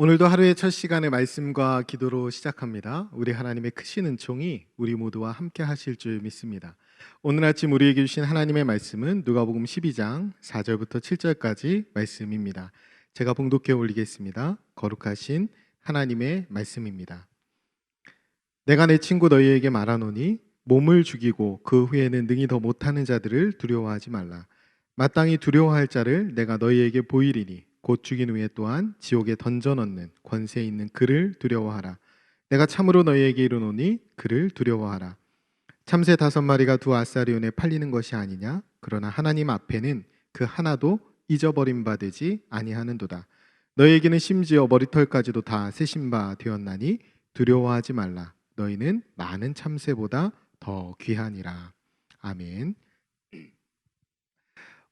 오늘도 하루의 첫 시간의 말씀과 기도로 시작합니다. 우리 하나님의 크신 은총이 우리 모두와 함께 하실 줄 믿습니다. 오늘 아침 우리에게 주신 하나님의 말씀은 누가복음 12장 4절부터 7절까지 말씀입니다. 제가 봉독해 올리겠습니다. 거룩하신 하나님의 말씀입니다. 내가 내 친구 너희에게 말하노니 몸을 죽이고 그 후에는 능히 더 못하는 자들을 두려워하지 말라. 마땅히 두려워할 자를 내가 너희에게 보이리니 곧 죽인 후에 또한 지옥에 던져 넣는 권세 있는 그를 두려워하라. 내가 참으로 너희에게 이르노니 그를 두려워하라. 참새 5마리가 두 아사리온에 팔리는 것이 아니냐? 그러나 하나님 앞에는 그 하나도 잊어버림 바 되지 아니하는도다. 너희에게는 심지어 머리털까지도 다 세신 바 되었나니 두려워하지 말라. 너희는 많은 참새보다 더 귀하니라. 아멘.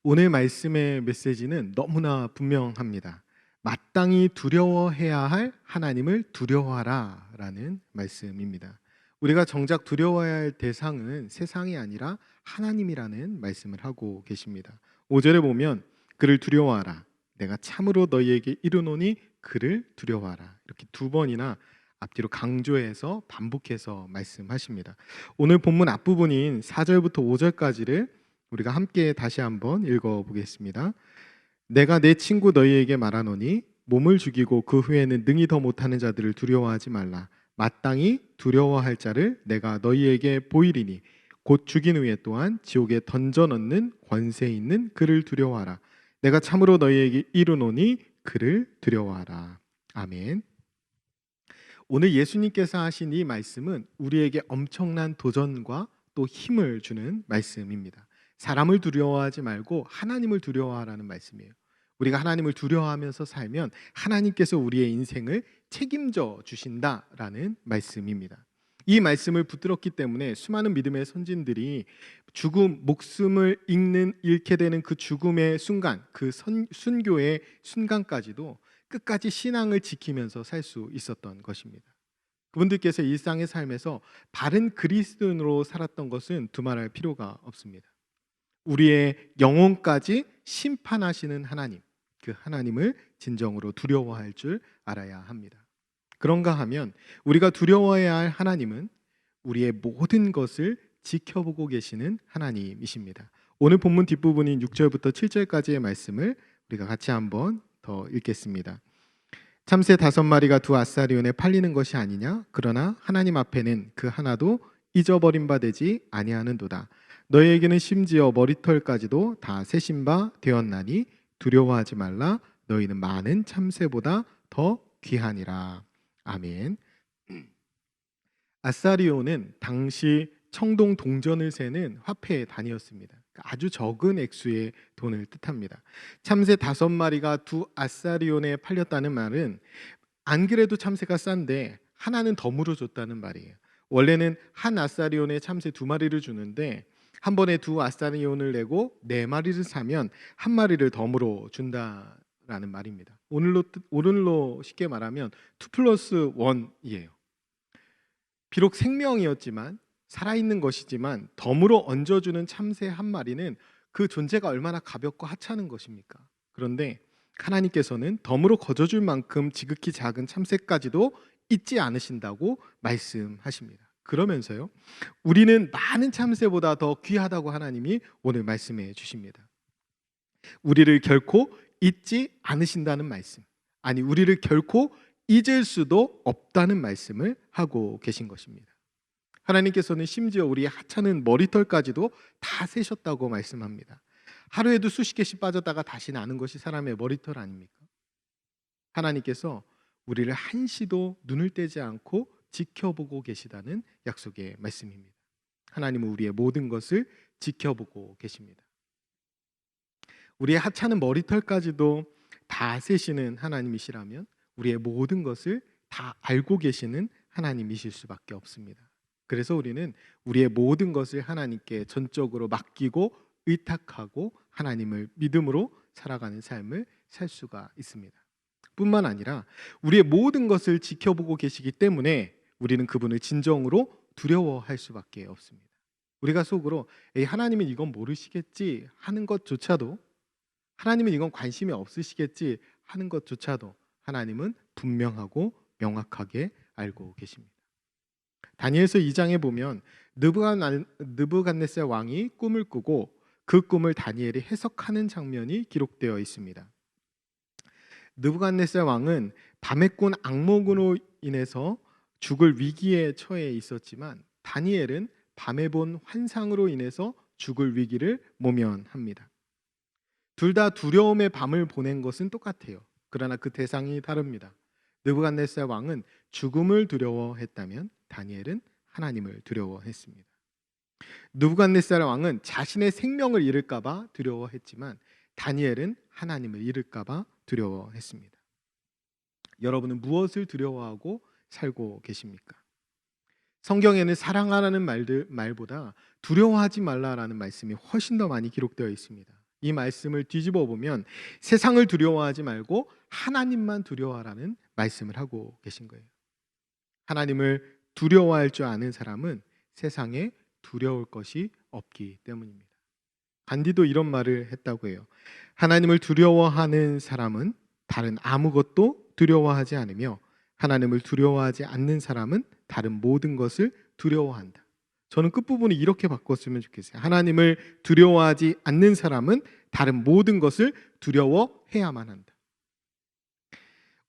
오늘 말씀의 메시지는 너무나 분명합니다. 마땅히 두려워해야 할 하나님을 두려워하라 라는 말씀입니다. 우리가 정작 두려워해야 할 대상은 세상이 아니라 하나님이라는 말씀을 하고 계십니다. 5절에 보면 그를 두려워하라. 내가 참으로 너희에게 이르노니 그를 두려워하라. 이렇게 두 번이나 앞뒤로 강조해서 반복해서 말씀하십니다. 오늘 본문 앞부분인 4절부터 5절까지를 우리가 함께 다시 한번 읽어보겠습니다. 내가 내 친구 너희에게 말하노니 몸을 죽이고 그 후에는 능히 더 못하는 자들을 두려워하지 말라. 마땅히 두려워할 자를 내가 너희에게 보이리니 곧 죽인 후에 또한 지옥에 던져 넣는 권세 있는 그를 두려워하라. 내가 참으로 너희에게 이르노니 그를 두려워하라. 아멘. 오늘 예수님께서 하신 이 말씀은 우리에게 엄청난 도전과 또 힘을 주는 말씀입니다. 사람을 두려워하지 말고 하나님을 두려워하라는 말씀이에요. 우리가 하나님을 두려워하면서 살면 하나님께서 우리의 인생을 책임져 주신다라는 말씀입니다. 이 말씀을 붙들었기 때문에 수많은 믿음의 선진들이 목숨을 잃게 되는 그 죽음의 순간, 그 순교의 순간까지도 끝까지 신앙을 지키면서 살 수 있었던 것입니다. 그분들께서 일상의 삶에서 바른 그리스도인으로 살았던 것은 두말할 필요가 없습니다. 우리의 영혼까지 심판하시는 하나님, 그 하나님을 진정으로 두려워할 줄 알아야 합니다. 그런가 하면 우리가 두려워해야 할 하나님은 우리의 모든 것을 지켜보고 계시는 하나님이십니다. 오늘 본문 뒷부분인 6절부터 7절까지의 말씀을 우리가 같이 한번 더 읽겠습니다. 참새 5마리가 두 아사리온에 팔리는 것이 아니냐? 그러나 하나님 앞에는 그 하나도 잊어버림 바 되지 아니하는도다. 너희에게는 심지어 머리털까지도 다 세신 바 되었나니 두려워하지 말라. 너희는 많은 참새보다 더 귀하니라. 아멘. 아사리온은 당시 청동 동전을 세는 화폐의 단위였습니다. 아주 적은 액수의 돈을 뜻합니다. 참새 5마리가 두 아사리온에 팔렸다는 말은 안 그래도 참새가 싼데 하나는 덤으로 줬다는 말이에요. 원래는 한 아사리온에 참새 2마리를 주는데 한 번에 두 아사리온을 내고 4마리를 사면 1마리를 덤으로 준다라는 말입니다. 오늘로 쉽게 말하면 2+1이에요. 비록 생명이었지만 살아있는 것이지만 덤으로 얹어주는 참새 1마리는 그 존재가 얼마나 가볍고 하찮은 것입니까? 그런데 하나님께서는 덤으로 거저줄 만큼 지극히 작은 참새까지도 잊지 않으신다고 말씀하십니다. 그러면서요, 우리는 많은 참새보다 더 귀하다고 하나님이 오늘 말씀해 주십니다. 우리를 결코 잊지 않으신다는 말씀, 아니 우리를 결코 잊을 수도 없다는 말씀을 하고 계신 것입니다. 하나님께서는 심지어 우리의 하찮은 머리털까지도 다 세셨다고 말씀합니다. 하루에도 수십 개씩 빠졌다가 다시 나는 것이 사람의 머리털 아닙니까? 하나님께서 우리를 한시도 눈을 떼지 않고 지켜보고 계시다는 약속의 말씀입니다. 하나님은 우리의 모든 것을 지켜보고 계십니다. 우리의 하찮은 머리털까지도 다 세시는 하나님이시라면 우리의 모든 것을 다 알고 계시는 하나님이실 수밖에 없습니다. 그래서 우리는 우리의 모든 것을 하나님께 전적으로 맡기고 의탁하고 하나님을 믿음으로 살아가는 삶을 살 수가 있습니다. 뿐만 아니라 우리의 모든 것을 지켜보고 계시기 때문에 우리는 그분을 진정으로 두려워할 수밖에 없습니다. 우리가 속으로 하나님은 이건 모르시겠지 하는 것조차도, 하나님은 이건 관심이 없으시겠지 하는 것조차도 하나님은 분명하고 명확하게 알고 계십니다. 다니엘서 2장에 보면 느부갓네살 왕이 꿈을 꾸고 그 꿈을 다니엘이 해석하는 장면이 기록되어 있습니다. 느부갓네살 왕은 밤에 꾼 악몽으로 인해서 죽을 위기에 처해 있었지만 다니엘은 밤에 본 환상으로 인해서 죽을 위기를 모면합니다. 둘 다 두려움의 밤을 보낸 것은 똑같아요. 그러나 그 대상이 다릅니다. 느부갓네살 왕은 죽음을 두려워했다면 다니엘은 하나님을 두려워했습니다. 느부갓네살 왕은 자신의 생명을 잃을까 봐 두려워했지만 다니엘은 하나님을 잃을까 봐 두려워했습니다. 여러분은 무엇을 두려워하고 살고 계십니까? 성경에는 사랑하라는 말보다 두려워하지 말라라는 말씀이 훨씬 더 많이 기록되어 있습니다. 이 말씀을 뒤집어 보면 세상을 두려워하지 말고 하나님만 두려워하라는 말씀을 하고 계신 거예요. 하나님을 두려워할 줄 아는 사람은 세상에 두려울 것이 없기 때문입니다. 간디도 이런 말을 했다고 해요. 하나님을 두려워하는 사람은 다른 아무것도 두려워하지 않으며 하나님을 두려워하지 않는 사람은 다른 모든 것을 두려워한다. 저는 끝부분을 이렇게 바꿨으면 좋겠어요. 하나님을 두려워하지 않는 사람은 다른 모든 것을 두려워해야만 한다.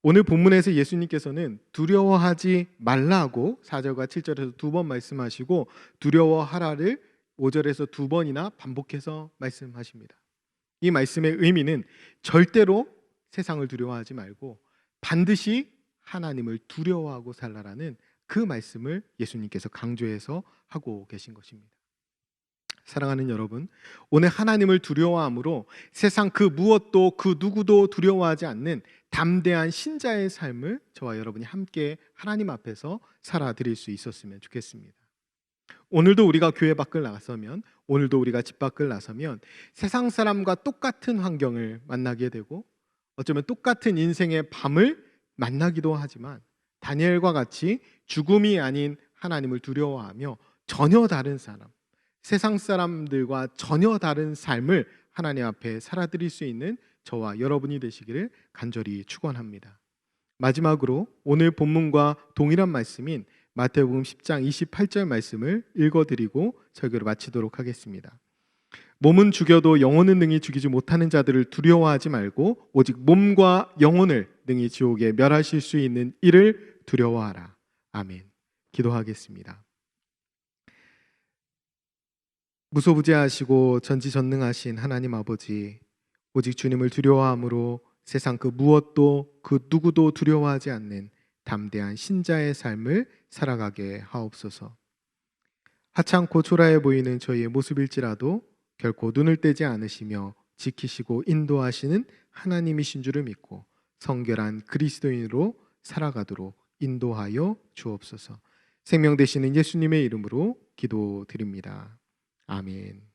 오늘 본문에서 예수님께서는 두려워하지 말라고 4절과 7절에서 두 번 말씀하시고 두려워하라를 5절에서 두 번이나 반복해서 말씀하십니다. 이 말씀의 의미는 절대로 세상을 두려워하지 말고 반드시 하나님을 두려워하고 살라라는 그 말씀을 예수님께서 강조해서 하고 계신 것입니다. 사랑하는 여러분, 오늘 하나님을 두려워함으로 세상 그 무엇도 그 누구도 두려워하지 않는 담대한 신자의 삶을 저와 여러분이 함께 하나님 앞에서 살아드릴 수 있었으면 좋겠습니다. 오늘도 우리가 교회 밖을 나서면, 오늘도 우리가 집 밖을 나서면 세상 사람과 똑같은 환경을 만나게 되고 어쩌면 똑같은 인생의 밤을 만나기도 하지만 다니엘과 같이 죽음이 아닌 하나님을 두려워하며 전혀 다른 사람, 세상 사람들과 전혀 다른 삶을 하나님 앞에 살아드릴 수 있는 저와 여러분이 되시기를 간절히 축원합니다. 마지막으로 오늘 본문과 동일한 말씀인 마태복음 10장 28절 말씀을 읽어드리고 설교를 마치도록 하겠습니다. 몸은 죽여도 영혼은 능히 죽이지 못하는 자들을 두려워하지 말고 오직 몸과 영혼을 능히 지옥에 멸하실 수 있는 이를 두려워하라. 아멘. 기도하겠습니다. 무소부재하시고 전지전능하신 하나님 아버지, 오직 주님을 두려워함으로 세상 그 무엇도 그 누구도 두려워하지 않는 담대한 신자의 삶을 살아가게 하옵소서. 하찮고 초라해 보이는 저희의 모습일지라도 결코 눈을 떼지 않으시며 지키시고 인도하시는 하나님이신 줄을 믿고 성결한 그리스도인으로 살아가도록 인도하여 주옵소서. 생명 되시는 예수님의 이름으로 기도드립니다. 아멘.